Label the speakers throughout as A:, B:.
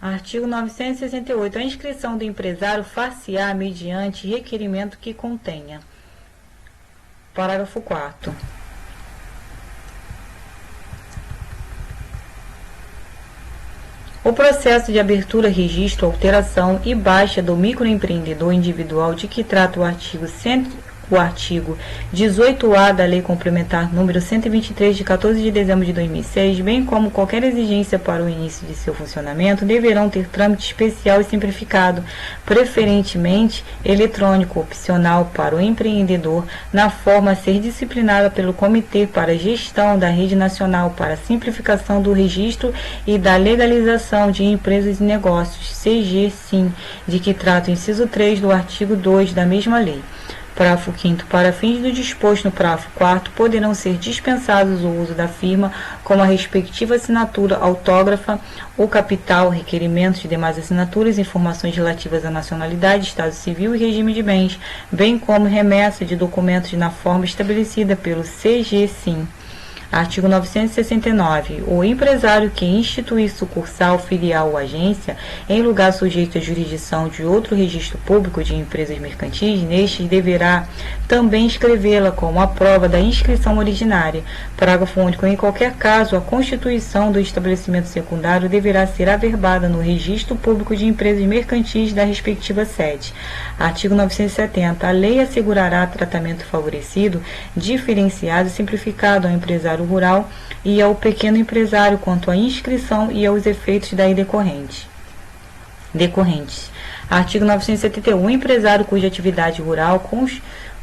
A: Artigo 968. A inscrição do empresário far-se-á mediante requerimento que contenha. Parágrafo 4º. O processo de abertura, registro, alteração e baixa do microempreendedor individual de que trata o artigo 18A da Lei Complementar número 123, de 14 de dezembro de 2006, bem como qualquer exigência para o início de seu funcionamento, deverão ter trâmite especial e simplificado, preferentemente eletrônico, opcional para o empreendedor, na forma a ser disciplinada pelo Comitê para a Gestão da Rede Nacional para a Simplificação do Registro e da Legalização de Empresas e Negócios, CGSIM, de que trata o inciso 3 do artigo 2 da mesma lei. Parágrafo 5º. Para fins do disposto no parágrafo 4º, poderão ser dispensados o uso da firma como a respectiva assinatura autógrafa, o capital, requerimentos de demais assinaturas, informações relativas à nacionalidade, estado civil e regime de bens, bem como remessa de documentos na forma estabelecida pelo CGSIM. Artigo 969. O empresário que instituir sucursal, filial ou agência em lugar sujeito à jurisdição de outro registro público de empresas mercantis, neste deverá também inscrevê-la como a prova da inscrição originária. Parágrafo único. Em qualquer caso, a constituição do estabelecimento secundário deverá ser averbada no registro público de empresas mercantis da respectiva sede. Artigo 970. A lei assegurará tratamento favorecido, diferenciado e simplificado ao empresário rural e ao pequeno empresário quanto à inscrição e aos efeitos daí decorrentes. Artigo 971. O empresário cuja atividade rural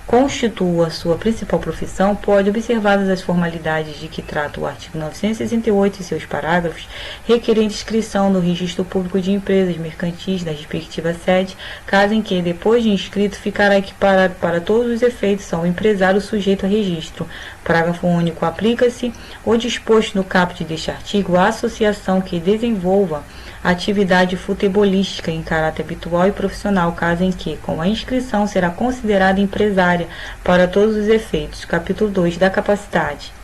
A: constitua sua principal profissão pode, observadas as formalidades de que trata o artigo 968 e seus parágrafos, requerer inscrição no registro público de empresas mercantis da respectiva sede, caso em que, depois de inscrito, ficará equiparado para todos os efeitos ao empresário sujeito a registro. Parágrafo único. Aplica-se o disposto no caput deste artigo à associação que desenvolva atividade futebolística em caráter habitual e profissional, caso em que, com a inscrição, será considerada empresária para todos os efeitos. Capítulo 2 da capacidade.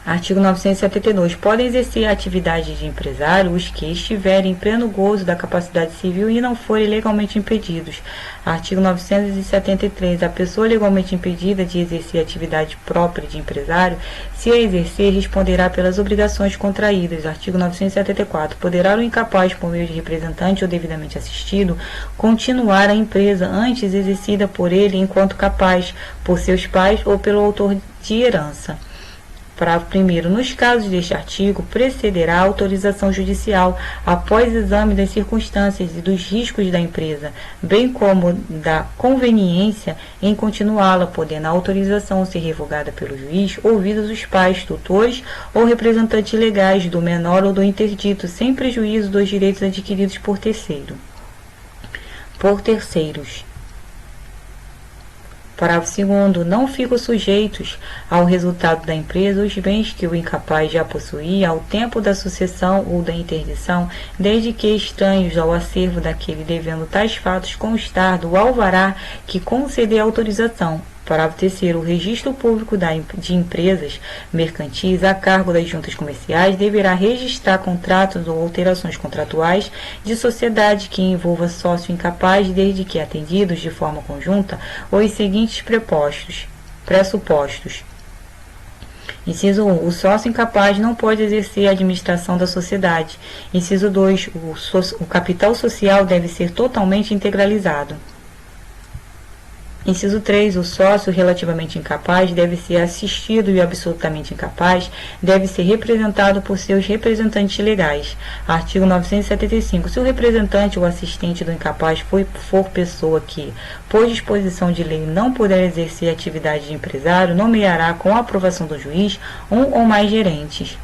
A: Artigo 972. Podem exercer a atividade de empresário os que estiverem em pleno gozo da capacidade civil e não forem legalmente impedidos. Artigo 973. A pessoa legalmente impedida de exercer a atividade própria de empresário, se a exercer, responderá pelas obrigações contraídas. Artigo 974. Poderá o incapaz, por meio de representante ou devidamente assistido, continuar a empresa antes exercida por ele enquanto capaz, por seus pais ou pelo autor de herança. Parágrafo 1º. Nos casos deste artigo, precederá a autorização judicial após exame das circunstâncias e dos riscos da empresa, bem como da conveniência em continuá-la, podendo a autorização ser revogada pelo juiz, ouvidos os pais, tutores ou representantes legais do menor ou do interdito, sem prejuízo dos direitos adquiridos por terceiros. Parágrafo 2º. Não ficam sujeitos ao resultado da empresa os bens que o incapaz já possuía ao tempo da sucessão ou da interdição, desde que estranhos ao acervo daquele, devendo tais fatos constar do alvará que conceder a autorização. Parágrafo 3º. O registro público de empresas mercantis a cargo das juntas comerciais deverá registrar contratos ou alterações contratuais de sociedade que envolva sócio incapaz, desde que atendidos de forma conjunta os seguintes pressupostos. Inciso 1. O sócio incapaz não pode exercer a administração da sociedade. Inciso 2. O capital social deve ser totalmente integralizado. Inciso 3. O sócio relativamente incapaz deve ser assistido e o absolutamente incapaz deve ser representado por seus representantes legais. Artigo 975. Se o representante ou assistente do incapaz for pessoa que, por disposição de lei, não puder exercer a atividade de empresário, nomeará, com a aprovação do juiz, um ou mais gerentes.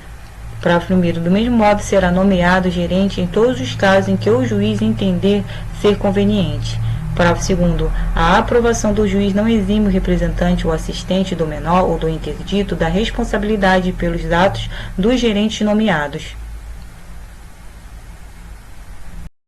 A: Parágrafo 1º. Do mesmo modo, será nomeado gerente em todos os casos em que o juiz entender ser conveniente. Parágrafo 2º. A aprovação do juiz não exime o representante ou assistente do menor ou do interdito da responsabilidade pelos atos dos gerentes nomeados.